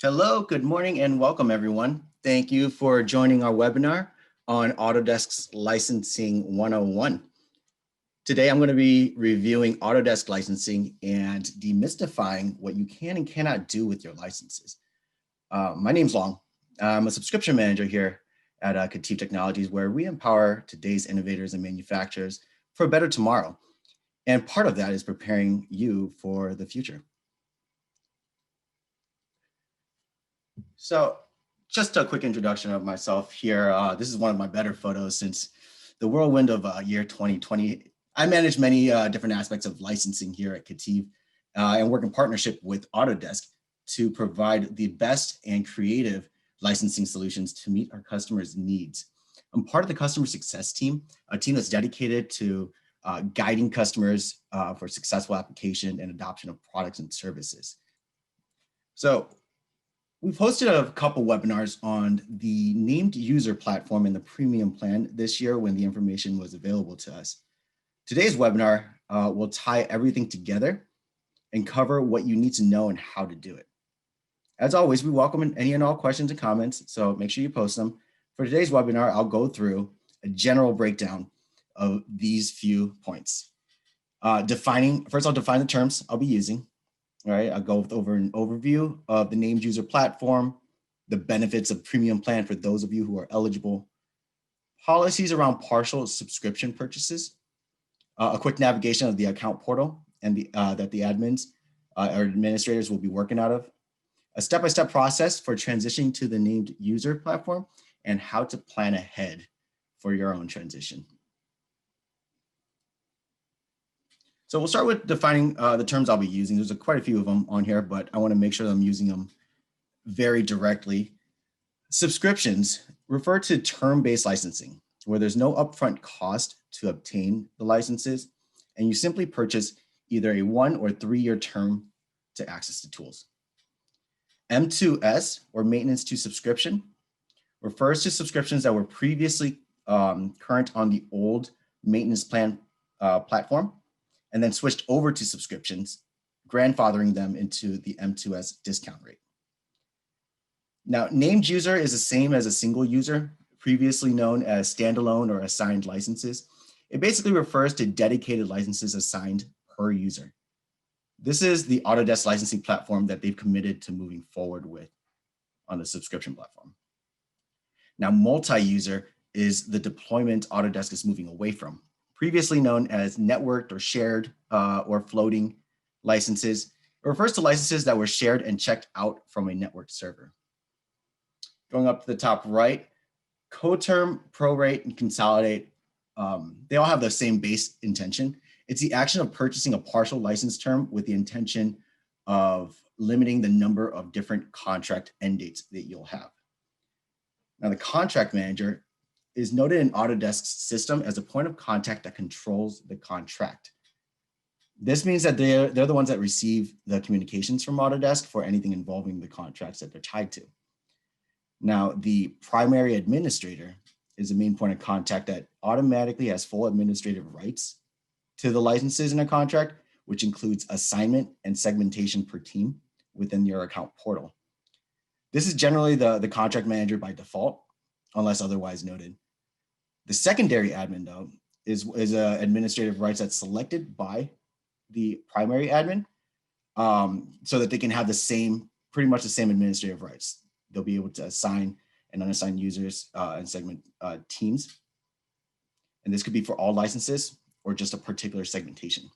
Hello, good morning, and welcome everyone. Thank you for joining our webinar on Autodesk's Licensing 101. Today, I'm going to be reviewing Autodesk licensing and demystifying what you can and cannot do with your licenses. My name's Long. I'm a subscription manager here at Ketiv Technologies, where we empower today's innovators and manufacturers for a better tomorrow. And part of that is preparing you for the future. So just a quick introduction of myself here. This is one of my better photos since the whirlwind of year 2020. I manage many different aspects of licensing here at Ketiv and work in partnership with Autodesk to provide the best and creative licensing solutions to meet our customers' needs. I'm part of the customer success team, a team that's dedicated to guiding customers for successful application and adoption of products and services. So we've hosted a couple webinars on the named user platform and the premium plan this year when the information was available to us. Today's webinar will tie everything together and cover what you need to know and how to do it. As always, we welcome any and all questions and comments, so make sure you post them. For today's webinar, I'll go through a general breakdown of these few points. First, I'll define the terms I'll be using. All right, I'll go over an overview of the named user platform, the benefits of premium plan for those of you who are eligible, policies around partial subscription purchases, a quick navigation of the account portal and that the admins or administrators will be working out of, a step-by-step process for transitioning to the named user platform, and how to plan ahead for your own transition. So we'll start with defining the terms I'll be using. There's quite a few of them on here, but I want to make sure that I'm using them very directly. Subscriptions refer to term-based licensing, where there's no upfront cost to obtain the licenses, and you simply purchase either a 1 or 3 year term to access the tools. M2S, or maintenance to subscription, refers to subscriptions that were previously current on the old maintenance plan platform, and then switched over to subscriptions, grandfathering them into the M2S discount rate. Now, named user is the same as a single user, previously known as standalone or assigned licenses. It basically refers to dedicated licenses assigned per user. This is the Autodesk licensing platform that they've committed to moving forward with on the subscription platform. Now, multi-user is the deployment Autodesk is moving away from, previously known as networked or shared or floating licenses. It refers to licenses that were shared and checked out from a networked server. Going up to the top right, coterm, prorate, and consolidate, they all have the same base intention. It's the action of purchasing a partial license term with the intention of limiting the number of different contract end dates that you'll have. Now, the contract manager is noted in Autodesk's system as a point of contact that controls the contract. This means that they're the ones that receive the communications from Autodesk for anything involving the contracts that they're tied to. Now, the primary administrator is the main point of contact that automatically has full administrative rights to the licenses in a contract, which includes assignment and segmentation per team within your account portal. This is generally the contract manager by default, unless otherwise noted. The secondary admin, though, is administrative rights that's selected by the primary admin so that they can have pretty much the same administrative rights. They'll be able to assign and unassign users and segment teams. And this could be for all licenses or just a particular segmentation.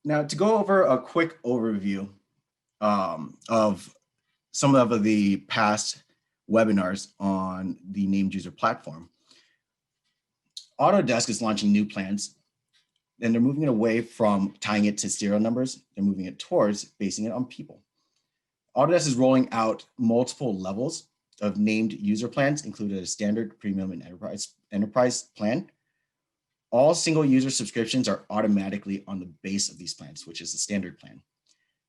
Now, to go over a quick overview of some of the past webinars on the named user platform, Autodesk is launching new plans, and they're moving it away from tying it to serial numbers. They're moving it towards basing it on people. Autodesk is rolling out multiple levels of named user plans, including a standard, premium, and enterprise plan. All single user subscriptions are automatically on the base of these plans, which is the standard plan.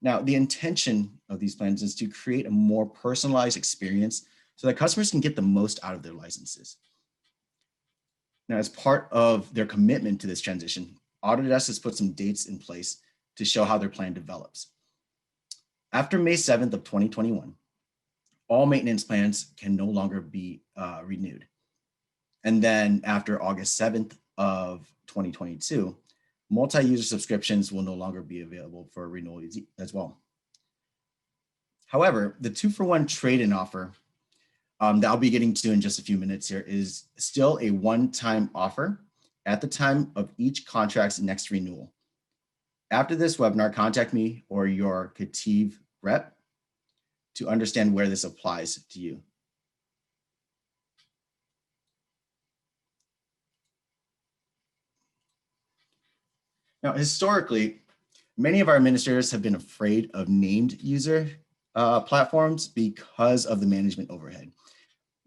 Now, the intention of these plans is to create a more personalized experience so that customers can get the most out of their licenses. Now, as part of their commitment to this transition, Autodesk has put some dates in place to show how their plan develops. After May 7th of 2021, all maintenance plans can no longer be renewed. And then after August 7th of 2022, multi-user subscriptions will no longer be available for renewal as well. However, the 2-for-1 trade-in offer that I'll be getting to in just a few minutes here is still a one-time offer at the time of each contract's next renewal. After this webinar, contact me or your Ketiv rep to understand where this applies to you. Now, historically, many of our administrators have been afraid of named user platforms because of the management overhead.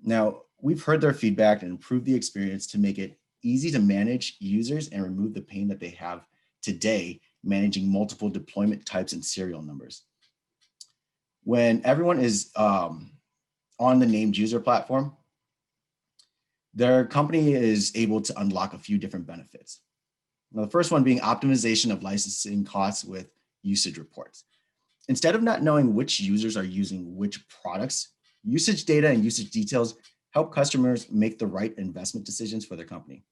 Now, we've heard their feedback and improved the experience to make it easy to manage users and remove the pain that they have today managing multiple deployment types and serial numbers. When everyone is on the named user platform, their company is able to unlock a few different benefits. Now, the first one being optimization of licensing costs with usage reports. Instead of not knowing which users are using which products, usage data and usage details help customers make the right investment decisions for their company.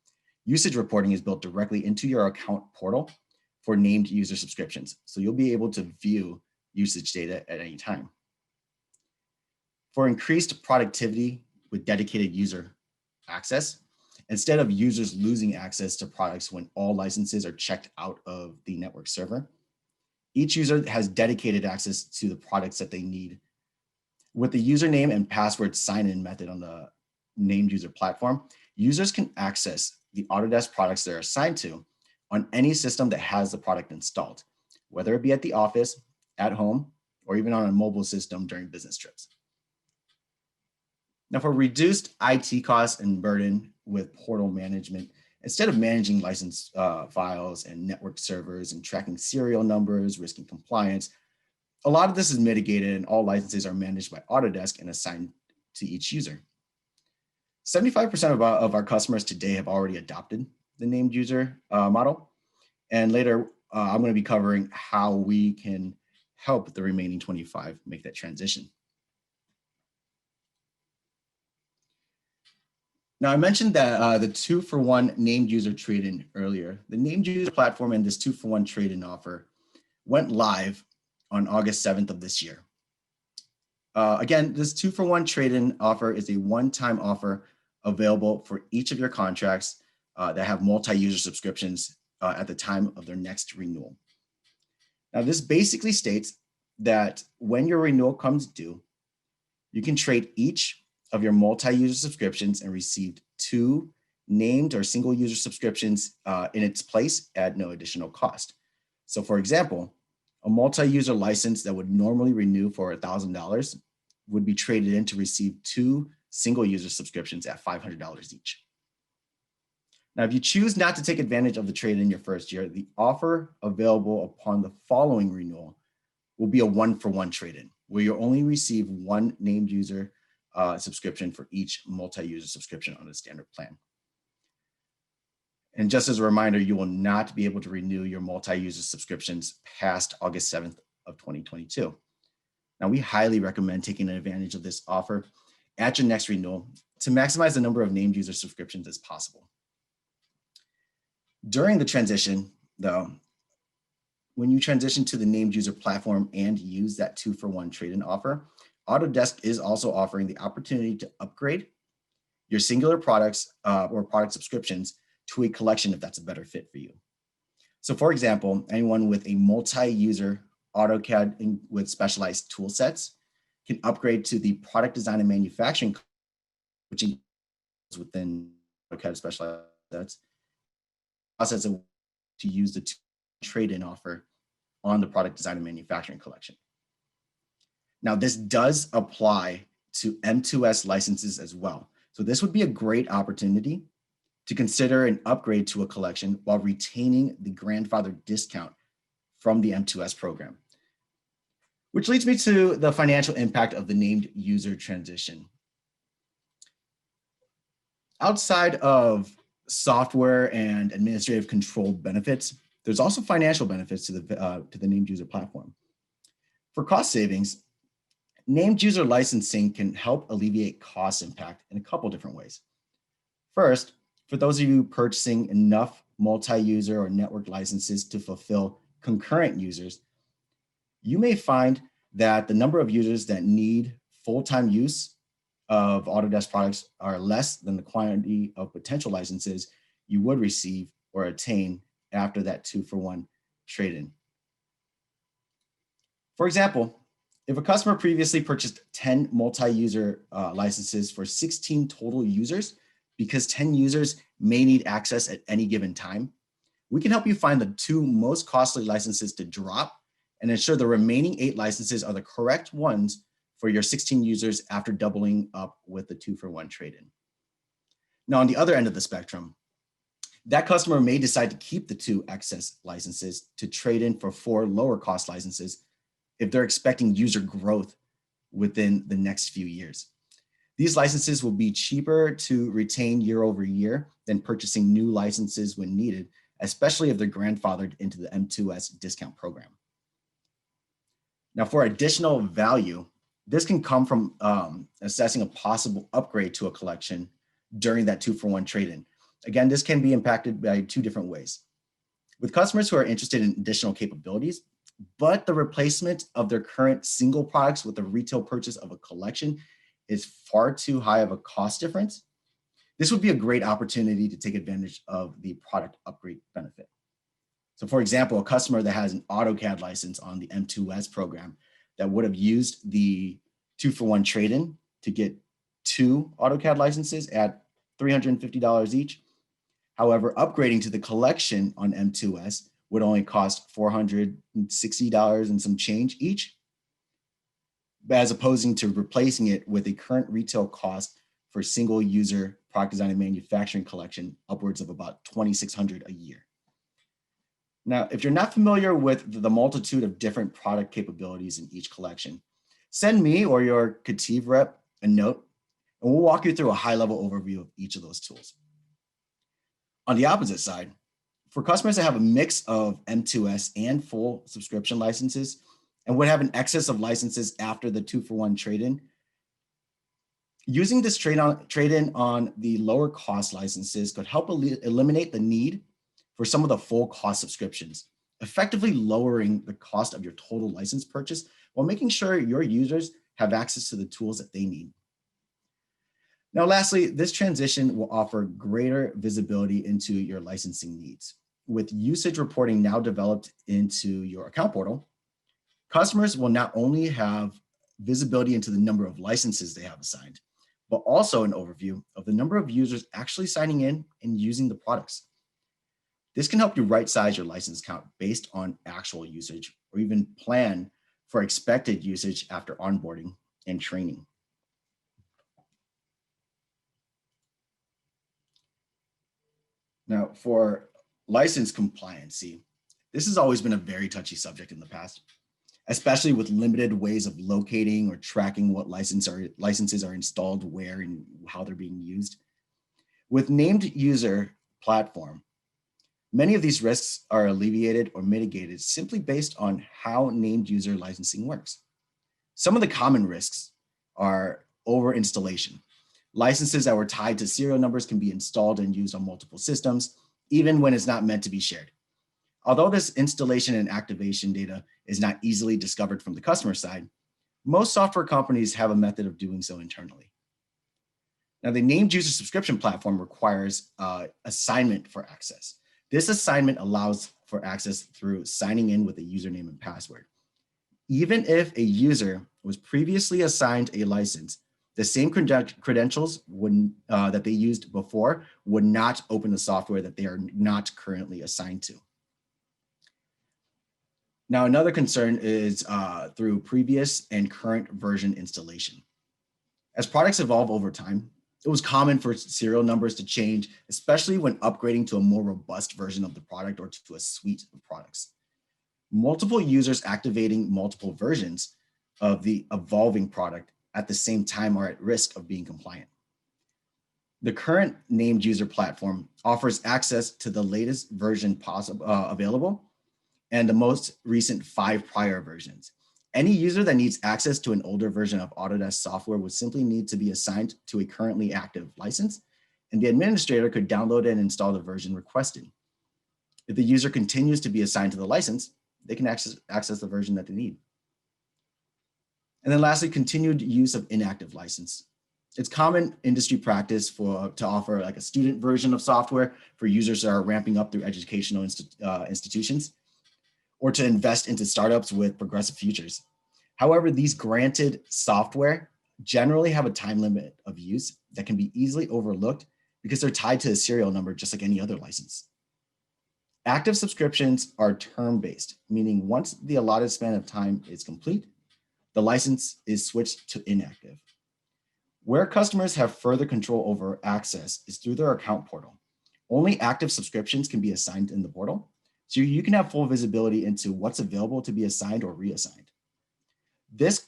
Usage reporting is built directly into your account portal for named user subscriptions, so you'll be able to view usage data at any time. For increased productivity with dedicated user access, instead of users losing access to products when all licenses are checked out of the network server, each user has dedicated access to the products that they need. With the username and password sign-in method on the named user platform, users can access the Autodesk products they're assigned to on any system that has the product installed, whether it be at the office, at home, or even on a mobile system during business trips. Now, for reduced IT costs and burden with portal management, instead of managing license files and network servers and tracking serial numbers, risking compliance, a lot of this is mitigated and all licenses are managed by Autodesk and assigned to each user. 75% of our customers today have already adopted the named user model. And later, I'm going to be covering how we can help the remaining 25 make that transition. Now, I mentioned that the 2-for-1 named user trade-in earlier. The named user platform and this 2-for-1 trade-in offer went live on August 7th of this year. Again, this 2-for-1 trade-in offer is a one-time offer available for each of your contracts that have multi-user subscriptions at the time of their next renewal. Now, this basically states that when your renewal comes due, you can trade each of your multi-user subscriptions and receive 2 named or single user subscriptions in its place at no additional cost. So for example, a multi-user license that would normally renew for $1,000 would be traded in to receive 2 single user subscriptions at $500 each. Now, if you choose not to take advantage of the trade in your first year, the offer available upon the following renewal will be a 1-for-1 trade-in, where you'll only receive 1 named user subscription for each multi-user subscription on the standard plan. And just as a reminder, you will not be able to renew your multi-user subscriptions past August 7th of 2022. Now, we highly recommend taking advantage of this offer at your next renewal to maximize the number of named user subscriptions as possible. During the transition, though, when you transition to the named user platform and use that 2-for-1 trade-in offer, Autodesk is also offering the opportunity to upgrade your singular products or product subscriptions to a collection if that's a better fit for you. So for example, anyone with a multi-user AutoCAD with specialized tool sets can upgrade to the product design and manufacturing, which includes within AutoCAD specialized sets, process to use the trade-in offer on the product design and manufacturing collection. Now, this does apply to M2S licenses as well. So this would be a great opportunity to consider an upgrade to a collection while retaining the grandfather discount from the M2S program. Which leads me to the financial impact of the named user transition. Outside of software and administrative control benefits, there's also financial benefits to the named user platform. For cost savings, named user licensing can help alleviate cost impact in a couple different ways. First, for those of you purchasing enough multi-user or network licenses to fulfill concurrent users, you may find that the number of users that need full-time use of Autodesk products are less than the quantity of potential licenses you would receive or attain after that 2-for-1 trade-in. For example, if a customer previously purchased 10 multi-user licenses for 16 total users, because 10 users may need access at any given time, we can help you find the 2 most costly licenses to drop and ensure the remaining 8 licenses are the correct ones for your 16 users after doubling up with the 2-for-1 trade-in. Now, on the other end of the spectrum, that customer may decide to keep the 2 excess licenses to trade in for 4 lower cost licenses if they're expecting user growth within the next few years. These licenses will be cheaper to retain year over year than purchasing new licenses when needed, especially if they're grandfathered into the M2S discount program. Now, for additional value, this can come from assessing a possible upgrade to a collection during that 2-for-1 trade-in. Again, this can be impacted by 2 different ways. With customers who are interested in additional capabilities, but the replacement of their current single products with the retail purchase of a collection is far too high of a cost difference, this would be a great opportunity to take advantage of the product upgrade benefit. So for example, a customer that has an AutoCAD license on the M2S program that would have used the 2-for-1 trade-in to get 2 AutoCAD licenses at $350 each. However, upgrading to the collection on M2S would only cost $460 and some change each, as opposing to replacing it with a current retail cost for single user product design and manufacturing collection upwards of about $2,600 a year. Now, if you're not familiar with the multitude of different product capabilities in each collection, send me or your Ketiv rep a note, and we'll walk you through a high-level overview of each of those tools. On the opposite side, for customers that have a mix of M2S and full subscription licenses and would have an excess of licenses after the 2-for-1 trade-in, using this trade-in on the lower cost licenses could help eliminate the need for some of the full cost subscriptions, effectively lowering the cost of your total license purchase while making sure your users have access to the tools that they need. Now, lastly, this transition will offer greater visibility into your licensing needs. With usage reporting now developed into your account portal, customers will not only have visibility into the number of licenses they have assigned, but also an overview of the number of users actually signing in and using the products. This can help you right-size your license count based on actual usage, or even plan for expected usage after onboarding and training. Now, for license compliancy, this has always been a very touchy subject in the past, especially with limited ways of locating or tracking what licenses are installed where and how they're being used. With named user platform, many of these risks are alleviated or mitigated simply based on how named user licensing works. Some of the common risks are over installation. Licenses that were tied to serial numbers can be installed and used on multiple systems, even when it's not meant to be shared. Although this installation and activation data is not easily discovered from the customer side, most software companies have a method of doing so internally. Now, the named user subscription platform requires assignment for access. This assignment allows for access through signing in with a username and password. Even if a user was previously assigned a license, the same credentials that they used before would not open the software that they are not currently assigned to. Now, another concern is through previous and current version installation. As products evolve over time, it was common for serial numbers to change, especially when upgrading to a more robust version of the product or to a suite of products. Multiple users activating multiple versions of the evolving product at the same time are at risk of being compliant. The current named user platform offers access to the latest version available and the most recent 5 prior versions. Any user that needs access to an older version of Autodesk software would simply need to be assigned to a currently active license, and the administrator could download and install the version requested. If the user continues to be assigned to the license, they can access the version that they need. And then lastly, continued use of inactive license. It's common industry practice to offer like a student version of software for users that are ramping up through educational institutions, or to invest into startups with progressive futures. However, these granted software generally have a time limit of use that can be easily overlooked because they're tied to a serial number just like any other license. Active subscriptions are term-based, meaning once the allotted span of time is complete, the license is switched to inactive. Where customers have further control over access is through their account portal. Only active subscriptions can be assigned in the portal, so you can have full visibility into what's available to be assigned or reassigned. This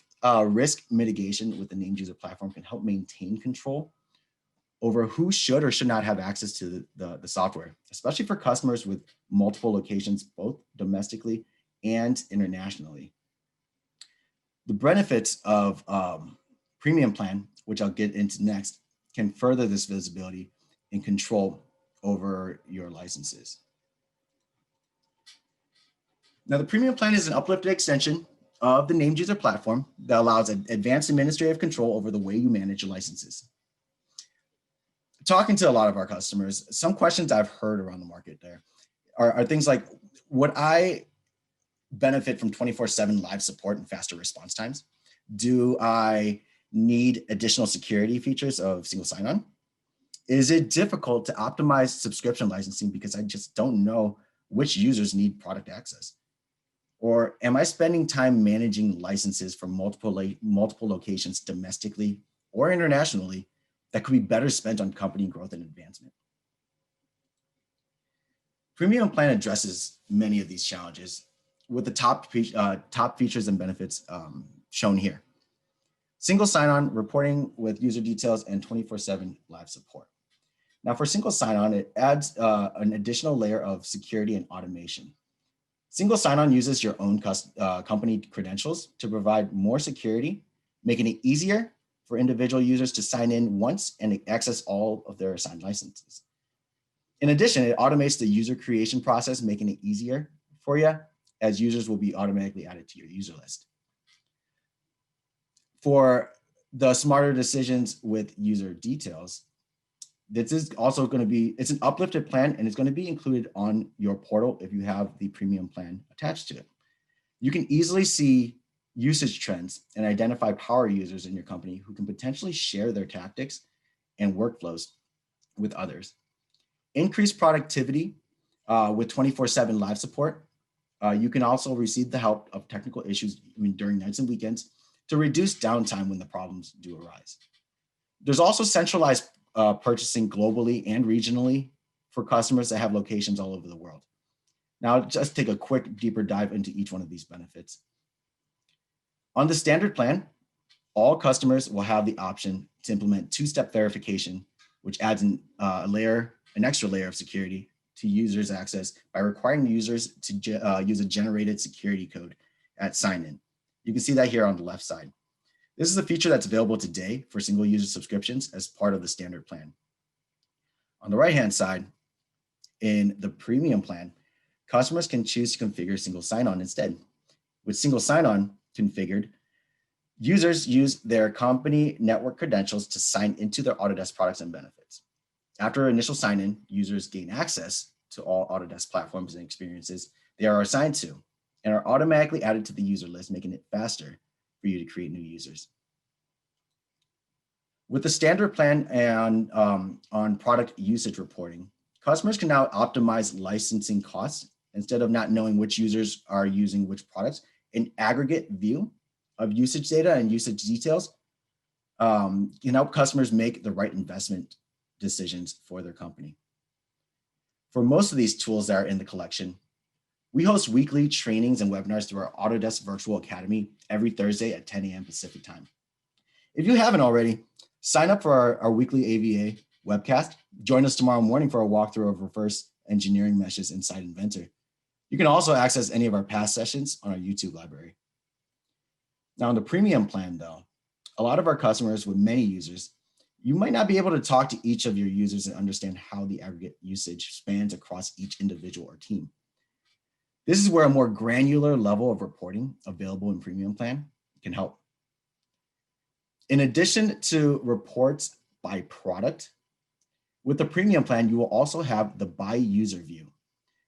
risk mitigation with the named user platform can help maintain control over who should or should not have access to the software, especially for customers with multiple locations, both domestically and internationally. The benefits of premium plan, which I'll get into next, can further this visibility and control over your licenses. Now, the premium plan is an uplifted extension of the named user platform that allows advanced administrative control over the way you manage your licenses. Talking to a lot of our customers, some questions I've heard around the market there are things like, would I benefit from 24/7 live support and faster response times? Do I need additional security features of single sign-on? Is it difficult to optimize subscription licensing because I just don't know which users need product access? Or am I spending time managing licenses for multiple locations domestically or internationally that could be better spent on company growth and advancement? Premium plan addresses many of these challenges with the top features and benefits shown here. Single sign-on, reporting with user details, and 24/7 live support. Now for single sign-on, it adds an additional layer of security and automation. Single sign-on uses your own company credentials to provide more security, making it easier for individual users to sign in once and access all of their assigned licenses. In addition, it automates the user creation process, making it easier for you as users will be automatically added to your user list. For the smarter decisions with user details, this is also going to be, it's an uplifted plan and it's going to be included on your portal if you have the premium plan attached to it. You can easily see usage trends and identify power users in your company who can potentially share their tactics and workflows with others. Increased productivity with 24/7 live support. You can also receive the help of technical issues during nights and weekends to reduce downtime when the problems do arise. There's also centralized purchasing globally and regionally for customers that have locations all over the world. Now, just take a quick deeper dive into each one of these benefits. On the standard plan, all customers will have the option to implement two-step verification, which adds an extra layer of security to users' access by requiring users to use a generated security code at sign-in. You can see that here on the left side. This is a feature that's available today for single user subscriptions as part of the standard plan. On the right-hand side, in the premium plan, customers can choose to configure single sign-on instead. With single sign-on configured, users use their company network credentials to sign into their Autodesk products and benefits. After initial sign-in, users gain access to all Autodesk platforms and experiences they are assigned to and are automatically added to the user list, making it faster for you to create new users. With the standard plan and on product usage reporting, customers can now optimize licensing costs instead of not knowing which users are using which products. An aggregate view of usage data and usage details can help customers make the right investment decisions for their company. For most of these tools that are in the collection, we host weekly trainings and webinars through our Autodesk Virtual Academy every Thursday at 10 a.m. Pacific time. If you haven't already, sign up for our weekly AVA webcast. Join us tomorrow morning for a walkthrough of reverse engineering meshes inside Inventor. You can also access any of our past sessions on our YouTube library. Now, on the premium plan, though, a lot of our customers with many users, you might not be able to talk to each of your users and understand how the aggregate usage spans across each individual or team. This is where a more granular level of reporting available in premium plan can help. In addition to reports by product, with the premium plan, you will also have the by user view,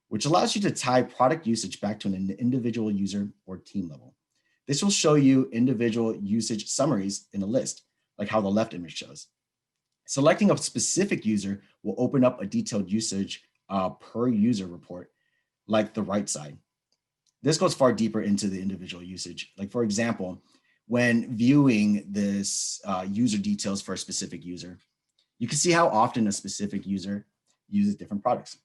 which allows you to tie product usage back to an individual user or team level. This will show you individual usage summaries in a list, like how the left image shows. Selecting a specific user will open up a detailed usage per user report, like the right side. This goes far deeper into the individual usage. Like, for example, when viewing this user details for a specific user, you can see how often a specific user uses different products.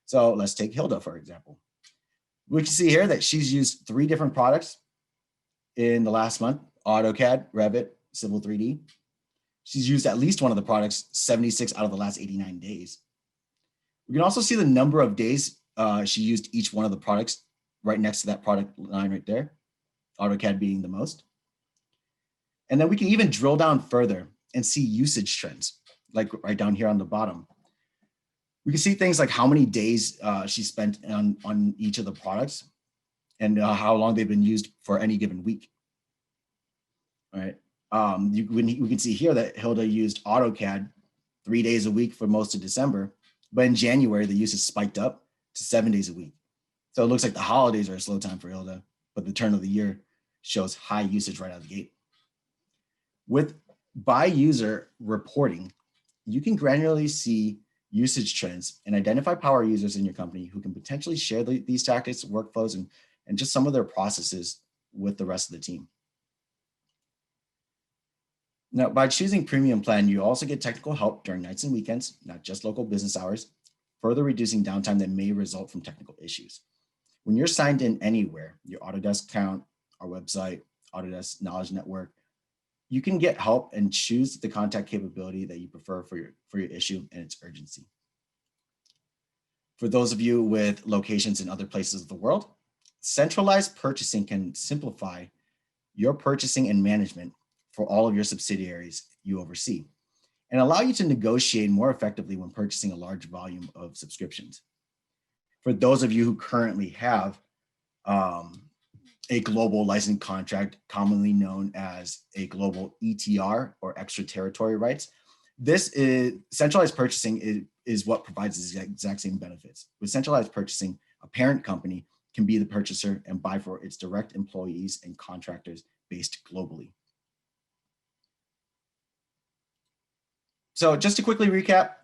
So let's take Hilda, for example. We can see here that she's used 3 different products in the last month: AutoCAD, Revit, Civil 3D. She's used at least one of the products 76 out of the last 89 days. We can also see the number of days she used each one of the products right next to that product line right there, AutoCAD being the most. And then we can even drill down further and see usage trends, like right down here on the bottom. We can see things like how many days she spent on each of the products and how long they've been used for any given week. All right. We can see here that Hilda used AutoCAD 3 days a week for most of December, but in January, the usage spiked up to 7 days a week. So it looks like the holidays are a slow time for Hilda, but the turn of the year shows high usage right out of the gate. With by user reporting, you can granularly see usage trends and identify power users in your company who can potentially share these tactics, workflows, and just some of their processes with the rest of the team. Now, by choosing premium plan, you also get technical help during nights and weekends, not just local business hours, further reducing downtime that may result from technical issues. When you're signed in anywhere, your Autodesk account, our website, Autodesk Knowledge Network, you can get help and choose the contact capability that you prefer for your issue and its urgency. For those of you with locations in other places of the world, centralized purchasing can simplify your purchasing and management for all of your subsidiaries you oversee and allow you to negotiate more effectively when purchasing a large volume of subscriptions. For those of you who currently have a global licensing contract, commonly known as a global ETR or extraterritorial rights, this is centralized purchasing is what provides the exact same benefits. With centralized purchasing, a parent company can be the purchaser and buy for its direct employees and contractors based globally. So just to quickly recap,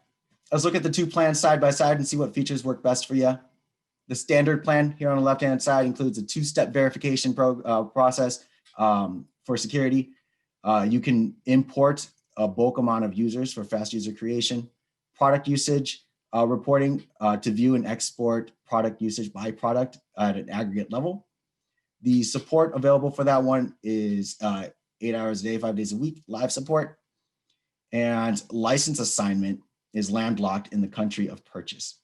let's look at the 2 plans side by side and see what features work best for you. The standard plan here on the left-hand side includes a 2-step verification process for security. You can import a bulk amount of users for fast user creation, product usage reporting to view and export product usage by product at an aggregate level. The support available for that one is 8 hours a day, 5 days a week, live support. And license assignment is landlocked in the country of purchase.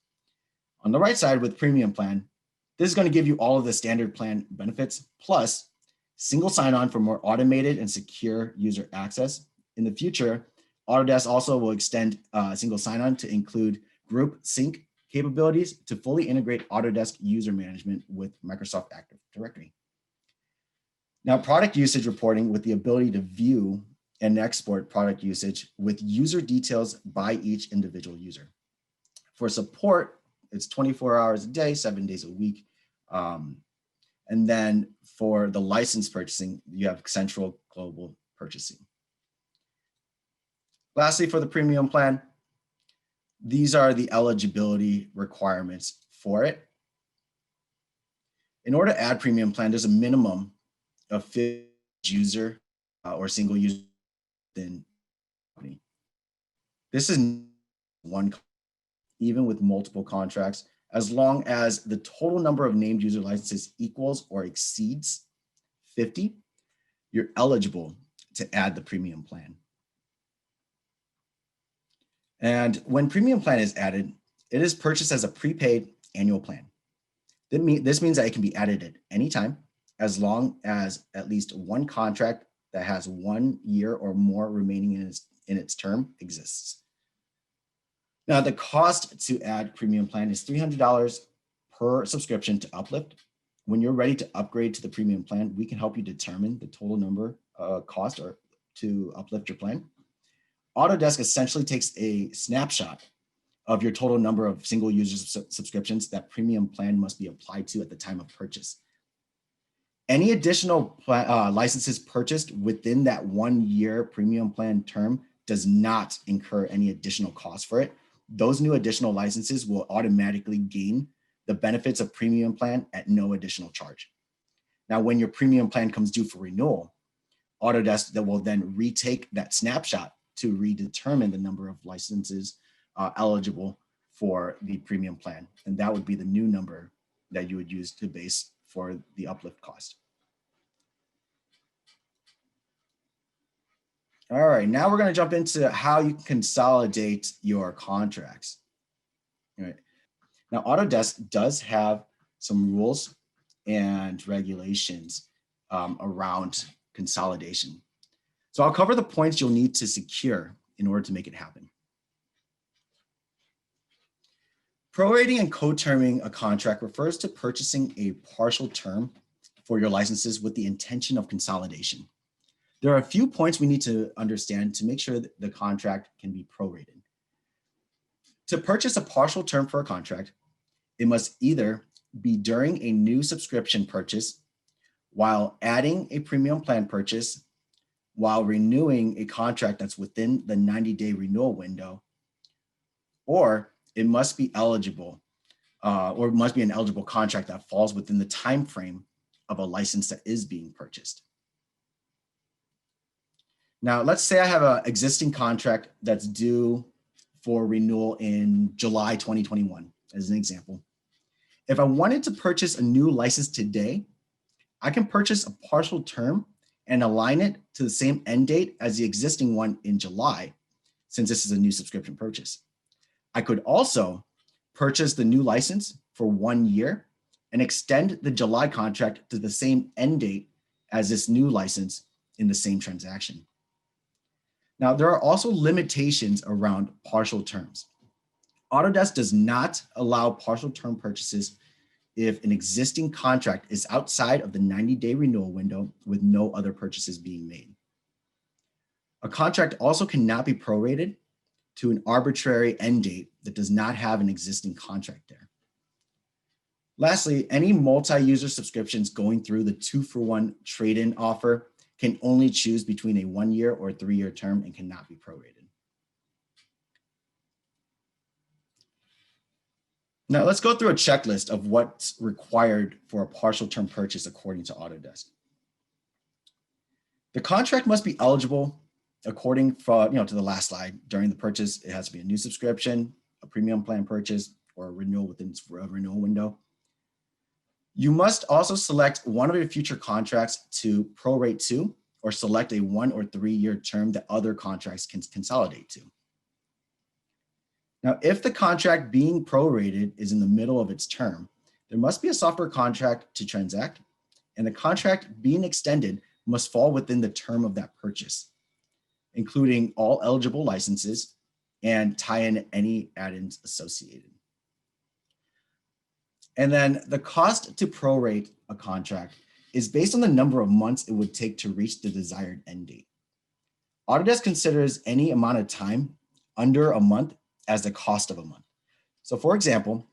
On the right side with premium plan, this is going to give you all of the standard plan benefits, plus single sign-on for more automated and secure user access. In the future, Autodesk also will extend single sign-on to include group sync capabilities to fully integrate Autodesk user management with Microsoft Active Directory. Now, product usage reporting with the ability to view and export product usage with user details by each individual user. For support, it's 24 hours a day, 7 days a week. And then for the license purchasing, you have central global purchasing. Lastly, for the premium plan, these are the eligibility requirements for it. In order to add premium plan, there's a minimum of 50 user or single user in company. This is one, even with multiple contracts, as long as the total number of named user licenses equals or exceeds 50, you're eligible to add the premium plan. And when premium plan is added, it is purchased as a prepaid annual plan. This means that it can be added at any time, as long as at least one contract that has 1 year or more remaining in its term exists. Now, the cost to add premium plan is $300 per subscription to Uplift. When you're ready to upgrade to the premium plan, we can help you determine the total number cost or to uplift your plan. Autodesk essentially takes a snapshot of your total number of single user subscriptions that premium plan must be applied to at the time of purchase. Any additional licenses purchased within that 1 year premium plan term does not incur any additional cost for it. Those new additional licenses will automatically gain the benefits of premium plan at no additional charge. Now, when your premium plan comes due for renewal, Autodesk will then retake that snapshot to redetermine the number of licenses eligible for the premium plan. And that would be the new number that you would use to base for the uplift cost. All right, now we're going to jump into how you can consolidate your contracts. All right. Now, Autodesk does have some rules and regulations around consolidation. So I'll cover the points you'll need to secure in order to make it happen. Prorating and co-terming a contract refers to purchasing a partial term for your licenses with the intention of consolidation. There are a few points we need to understand to make sure that the contract can be prorated. To purchase a partial term for a contract, it must either be during a new subscription purchase, while adding a premium plan purchase, while renewing a contract that's within the 90-day renewal window, or it must be eligible, or it must be an eligible contract that falls within the time frame of a license that is being purchased. Now, let's say I have an existing contract that's due for renewal in July 2021, as an example. If I wanted to purchase a new license today, I can purchase a partial term and align it to the same end date as the existing one in July, since this is a new subscription purchase. I could also purchase the new license for 1 year and extend the July contract to the same end date as this new license in the same transaction. Now, there are also limitations around partial terms. Autodesk does not allow partial term purchases if an existing contract is outside of the 90-day renewal window with no other purchases being made. A contract also cannot be prorated to an arbitrary end date that does not have an existing contract there. Lastly, any multi-user subscriptions going through the 2-for-1 trade-in offer can only choose between a 1 year or 3 year term and cannot be prorated. Now let's go through a checklist of what's required for a partial term purchase according to Autodesk. The contract must be eligible according to the last slide. During the purchase, it has to be a new subscription, a premium plan purchase, or a renewal within its renewal window. You must also select one of your future contracts to prorate to, or select a 1 or 3 year term that other contracts can consolidate to. Now, if the contract being prorated is in the middle of its term, there must be a software contract to transact, and the contract being extended must fall within the term of that purchase, including all eligible licenses and tie in any add-ins associated. And then the cost to prorate a contract is based on the number of months it would take to reach the desired end date. Autodesk considers any amount of time under a month as the cost of a month. So for example,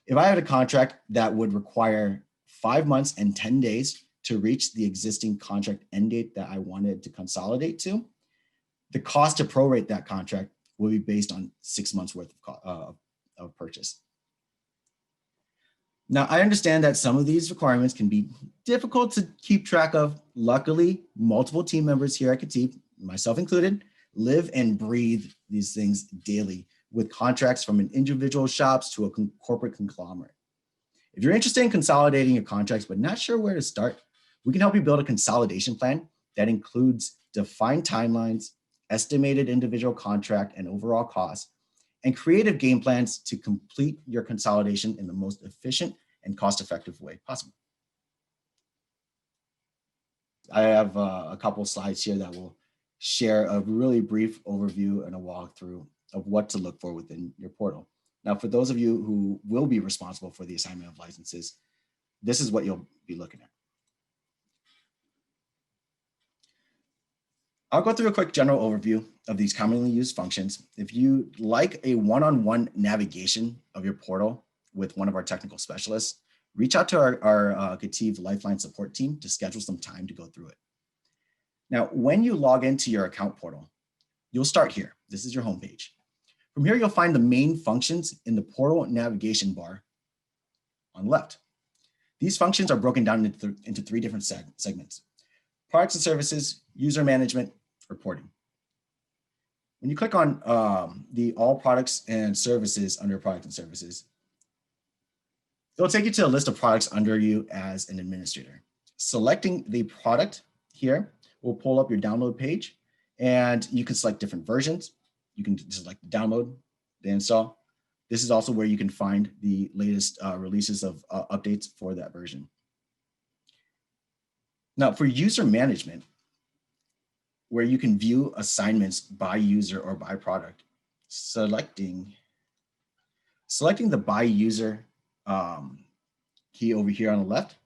if I had a contract that would require 5 months and 10 days to reach the existing contract end date that I wanted to consolidate to, the cost to prorate that contract will be based on 6 months worth of purchase. Now, I understand that some of these requirements can be difficult to keep track of. Luckily, multiple team members here at Ketiv, myself included, live and breathe these things daily with contracts from an individual shops to a corporate conglomerate. If you're interested in consolidating your contracts but not sure where to start, we can help you build a consolidation plan that includes defined timelines, estimated individual contract and overall costs, and creative game plans to complete your consolidation in the most efficient and cost-effective way possible. I have a couple slides here that will share a really brief overview and a walkthrough of what to look for within your portal. Now, for those of you who will be responsible for the assignment of licenses, this is what you'll be looking at. I'll go through a quick general overview of these commonly used functions. If you like a one-on-one navigation of your portal with one of our technical specialists, reach out to our Ketiv Lifeline support team to schedule some time to go through it. Now, when you log into your account portal, you'll start here. This is your homepage. From here, you'll find the main functions in the portal navigation bar on the left. These functions are broken down into three different segments: products and services, user management, reporting. When you click on the all products and services under products and services, it'll take you to a list of products under you as an administrator. Selecting the product here will pull up your download page, and you can select different versions. You can select download, the install. This is also where you can find the latest releases of updates for that version. Now, for user management, where you can view assignments by user or by product, selecting the by user key over here on the left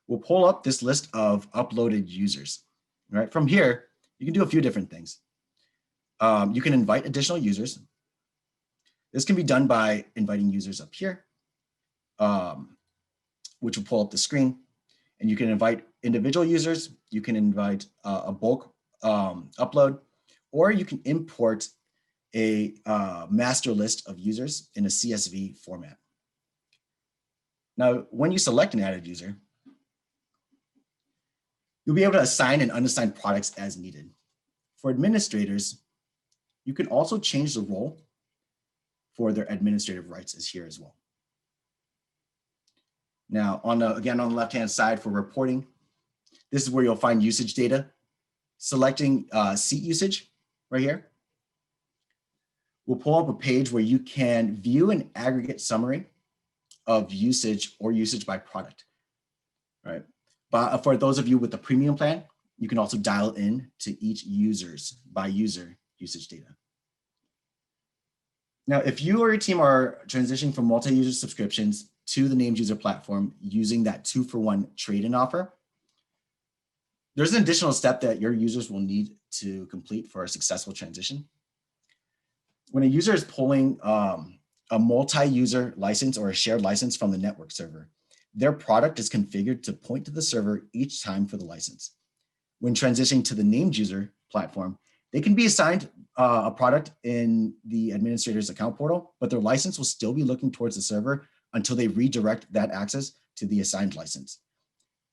will pull up this list of uploaded users. Right from here, you can do a few different things. You can invite additional users. This can be done by inviting users up here, which will pull up the screen. And you can invite individual users. You can invite a bulk upload, or you can import a master list of users in a CSV format. Now, when you select an added user, you'll be able to assign and unassign products as needed. For administrators, you can also change the role for their administrative rights is here as well. Now, again, on the left-hand side for reporting, this is where you'll find usage data. Selecting seat usage right here will pull up a page where you can view an aggregate summary of usage or usage by product, right? But for those of you with the premium plan, you can also dial in to each user's by user usage data. Now, if you or your team are transitioning from multi-user subscriptions to the named user platform using that 2-for-1 trade-in offer, there's an additional step that your users will need to complete for a successful transition. When a user is pulling a multi-user license or a shared license from the network server, their product is configured to point to the server each time for the license. When transitioning to the named user platform, they can be assigned a product in the administrator's account portal, but their license will still be looking towards the server until they redirect that access to the assigned license.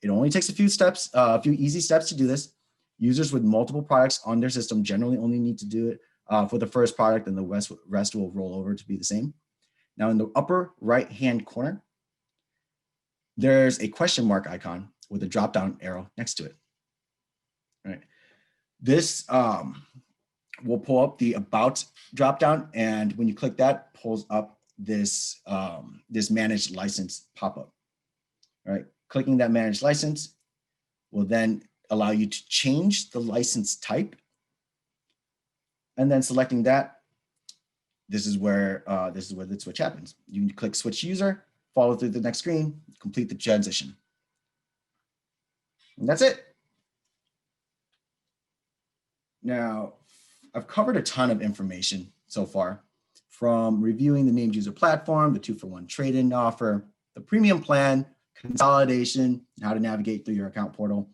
It only takes a few steps, a few easy steps to do this. Users with multiple products on their system generally only need to do it for the first product, and the rest will roll over to be the same. Now, in the upper right-hand corner, there's a question mark icon with a drop-down arrow next to it. All right. This will pull up the About drop-down, and when you click that, pulls up this, this Managed License pop-up. All right. Clicking that Managed License will then allow you to change the license type. And then selecting that, this is where the switch happens. You can click Switch User, follow through the next screen, complete the transition. And that's it. Now, I've covered a ton of information so far, from reviewing the named user platform, the 2-for-1 trade-in offer, the premium plan, consolidation, how to navigate through your account portal.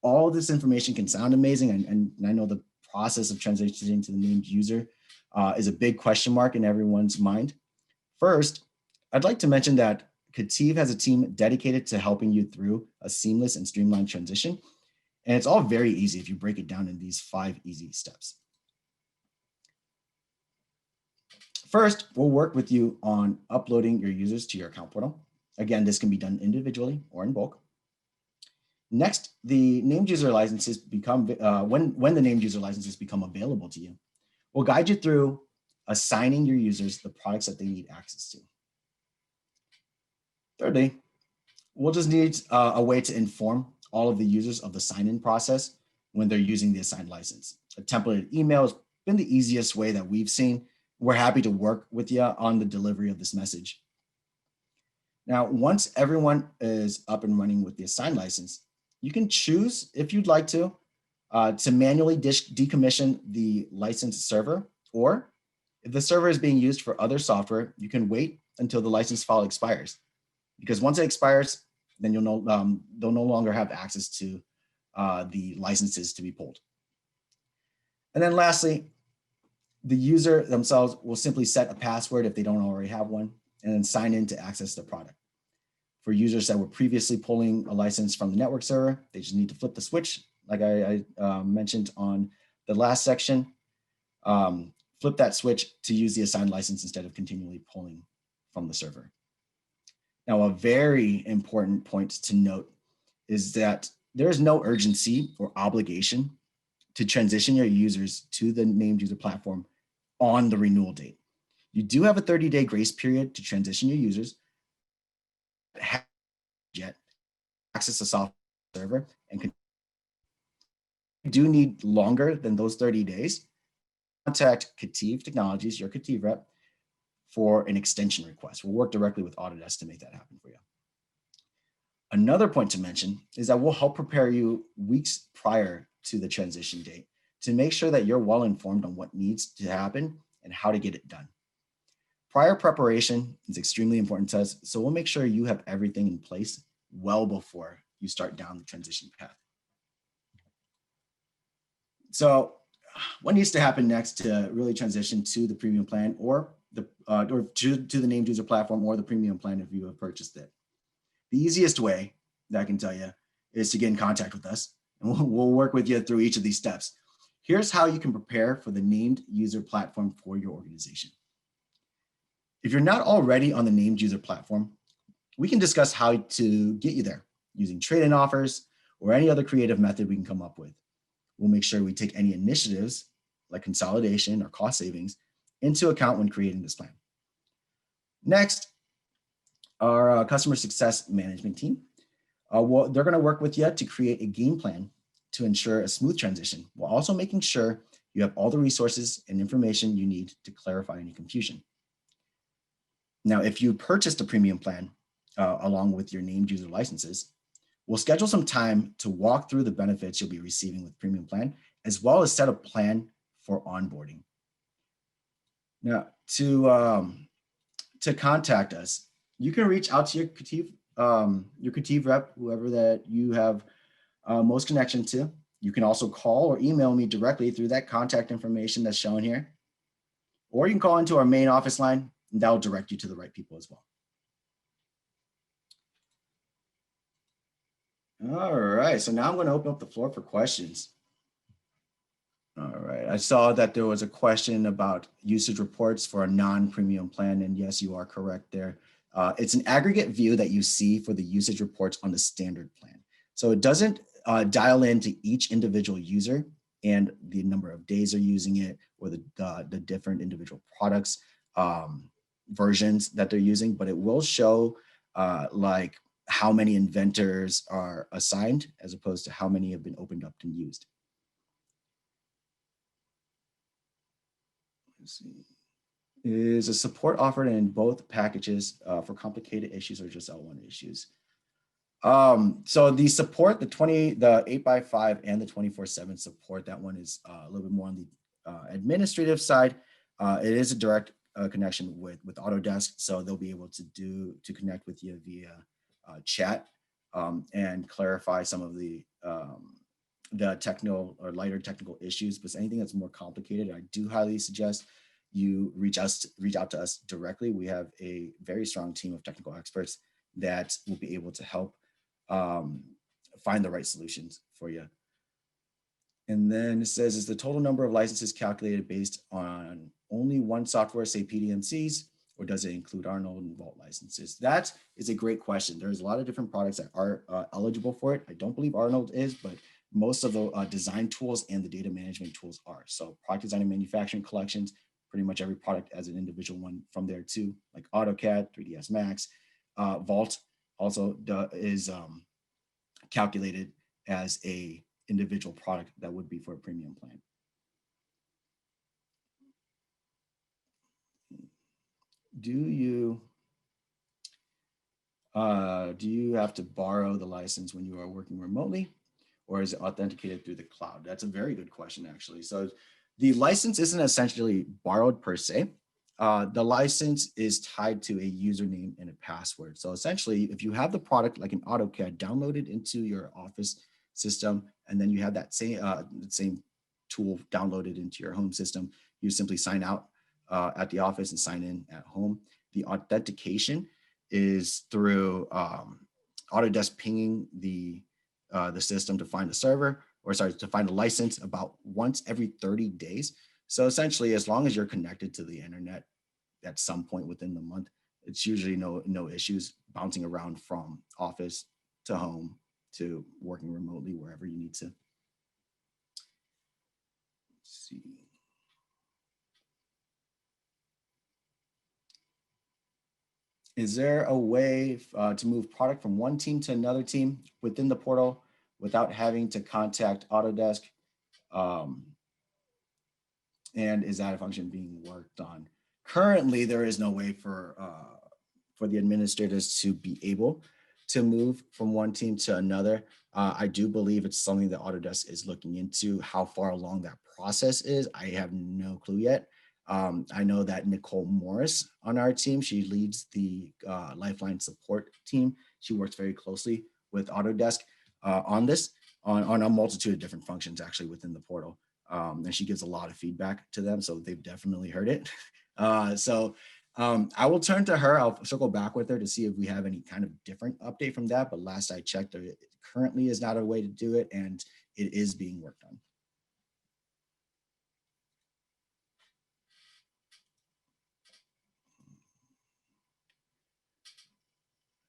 All of this information can sound amazing, and I know the process of transitioning to the named user is a big question mark in everyone's mind. First, I'd like to mention that Ketiv has a team dedicated to helping you through a seamless and streamlined transition. And it's all very easy if you break it down in these 5 easy steps. First, we'll work with you on uploading your users to your account portal. Again, this can be done individually or in bulk. Next, the named user licenses become, when the named user licenses become available to you, we'll guide you through assigning your users the products that they need access to. Thirdly, we'll just need a way to inform all of the users of the sign-in process when they're using the assigned license. A templated email has been the easiest way that we've seen. We're happy to work with you on the delivery of this message. Now, once everyone is up and running with the assigned license, you can choose, if you'd like to manually decommission the licensed server, or if the server is being used for other software, you can wait until the license file expires. Because once it expires, then they'll no longer have access to the licenses to be pulled. And then lastly, the user themselves will simply set a password if they don't already have one, and then sign in to access the product. For users that were previously pulling a license from the network server, they just need to flip the switch, like I mentioned on the last section. Flip that switch to use the assigned license instead of continually pulling from the server. Now, a very important point to note is that there is no urgency or obligation to transition your users to the named user platform on the renewal date. You do have a 30-day grace period to transition your users, yet access the software server, and you do need longer than those 30 days. Contact Ketiv Technologies, your Ketiv rep, for an extension request. We'll work directly with Autodesk to make that happen for you. Another point to mention is that we'll help prepare you weeks prior to the transition date to make sure that you're well informed on what needs to happen and how to get it done. Prior preparation is extremely important to us, so we'll make sure you have everything in place well before you start down the transition path. So what needs to happen next to really transition to the premium plan or to the named user platform or the premium plan if you have purchased it? The easiest way that I can tell you is to get in contact with us, and we'll work with you through each of these steps. Here's how you can prepare for the named user platform for your organization. If you're not already on the named user platform, we can discuss how to get you there using trade-in offers or any other creative method we can come up with. We'll make sure we take any initiatives like consolidation or cost savings into account when creating this plan. Next, our customer success management team, they're going to work with you to create a game plan to ensure a smooth transition, while also making sure you have all the resources and information you need to clarify any confusion. Now, if you purchased a premium plan along with your named user licenses, we'll schedule some time to walk through the benefits you'll be receiving with premium plan, as well as set a plan for onboarding. Now, to contact us, you can reach out to your Ketiv rep, whoever that you have most connection to. You can also call or email me directly through that contact information that's shown here. Or you can call into our main office line, and that'll direct you to the right people as well. All right, so now I'm going to open up the floor for questions. All right, I saw that there was a question about usage reports for a non-premium plan, and yes, you are correct there. It's an aggregate view that you see for the usage reports on the standard plan. So it doesn't dial into each individual user and the number of days they're using it or the different individual products versions that they're using, but it will show like how many inventors are assigned as opposed to how many have been opened up and used. Let's see. Is a support offered in both packages for complicated issues or just L1 issues? So the support, the 8x5 and the 24/7 support, that one is a little bit more on the administrative side. It is a direct connection with Autodesk, so they'll be able to connect with you via chat and clarify some of the technical or lighter technical issues. But anything that's more complicated, I do highly suggest you reach out to us directly. We have a very strong team of technical experts that will be able to help find the right solutions for you. And then it says, is the total number of licenses calculated based on only one software, say PDMCs, or does it include Arnold and Vault licenses? That is a great question. There's a lot of different products that are eligible for it. I don't believe Arnold is, but most of the design tools and the data management tools are. So product design and manufacturing collections, pretty much every product as an individual one from there too, like AutoCAD, 3ds Max. Vault also is calculated as a individual product that would be for a premium plan. Do you have to borrow the license when you are working remotely, or is it authenticated through the cloud? That's a very good question, actually. So the license isn't essentially borrowed per se. The license is tied to a username and a password. So essentially, if you have the product like an AutoCAD downloaded into your Office system, and then you have that same tool downloaded into your home system, you simply sign out at the office and sign in at home. The authentication is through Autodesk pinging the system to find the server, or sorry, to find a license about once every 30 days. So essentially, as long as you're connected to the internet at some point within the month, it's usually no issues bouncing around from office to home to working remotely wherever you need to. Let's see. Is there a way to move product from one team to another team within the portal without having to contact Autodesk? And is that a function being worked on? Currently, there is no way for the administrators to be able to move from one team to another. I do believe it's something that Autodesk is looking into. How far along that process is, I have no clue yet. I know that Nicole Morris on our team, she leads the Lifeline support team. She works very closely with Autodesk on this, on a multitude of different functions actually within the portal. And she gives a lot of feedback to them, so they've definitely heard it. I will turn to her. I'll circle back with her to see if we have any kind of different update from that. But last I checked, it currently is not a way to do it, and it is being worked on.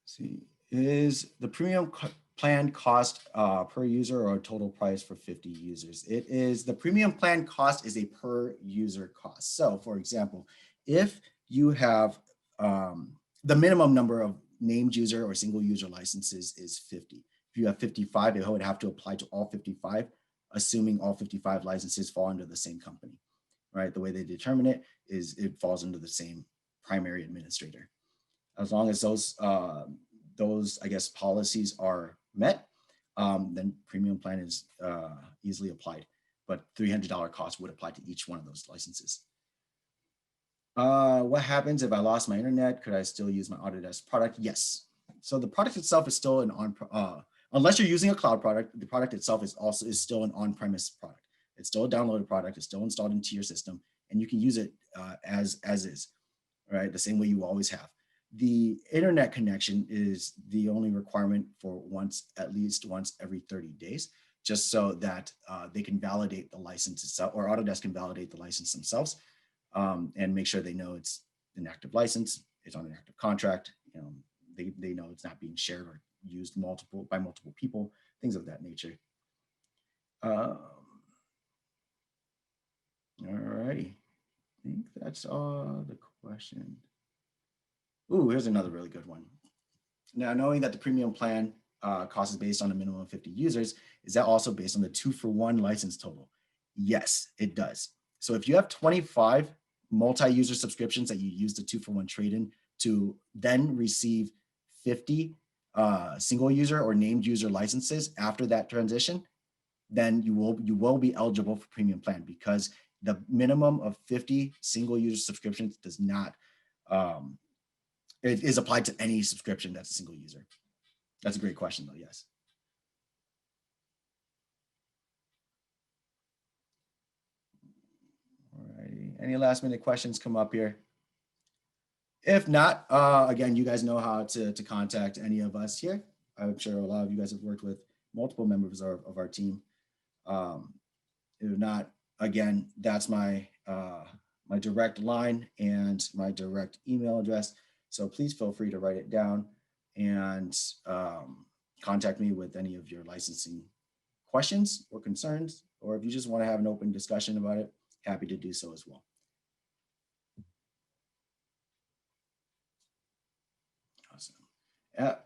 Let's see, is the premium plan cost per user or total price for 50 users? It is, the premium plan cost is a per user cost. So for example, if you have the minimum number of named user or single user licenses is 50. If you have 55, it would have to apply to all 55, assuming all 55 licenses fall under the same company, right? The way they determine it is it falls under the same primary administrator. As long as those I guess policies are met, then premium plan is easily applied, but $300 cost would apply to each one of those licenses. What happens if I lost my internet? Could I still use my Autodesk product? Yes. So the product itself is still an unless you're using a cloud product, the product itself is still an on-premise product. It's still a downloaded product. It's still installed into your system, and you can use it as is, right? The same way you always have. The internet connection is the only requirement for at least once every 30 days, just so that they can validate the license itself, or Autodesk can validate the license themselves, and make sure they know it's an active license, it's on an active contract. They know it's not being shared or used by multiple people, things of that nature. All righty, I think that's all the question. Ooh, here's another really good one. Now, knowing that the premium plan cost is based on a minimum of 50 users, is that also based on the 2-for-1 license total? Yes, it does. So if you have 25 multi-user subscriptions that you use the 2-for-1 trade-in to then receive 50 single user or named user licenses after that transition, then you will be eligible for premium plan, because the minimum of 50 single user subscriptions does not it is applied to any subscription that's a single user. That's a great question, though. Yes. All righty. Any last minute questions come up here? If not, again, you guys know how to contact any of us here. I'm sure a lot of you guys have worked with multiple members of our team. If not, again, that's my my direct line and my direct email address. So please feel free to write it down and contact me with any of your licensing questions or concerns, or if you just want to have an open discussion about it, happy to do so as well. Awesome.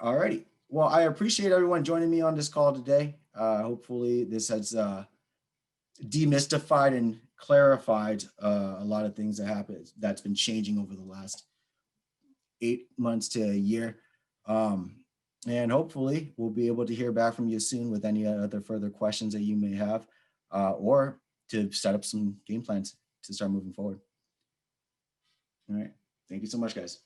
All righty. Well, I appreciate everyone joining me on this call today. Hopefully this has demystified and clarified a lot of things that happened that's been changing over the last 8 months to a year. And hopefully we'll be able to hear back from you soon with any other further questions that you may have, or to set up some game plans to start moving forward. All right. Thank you so much, guys.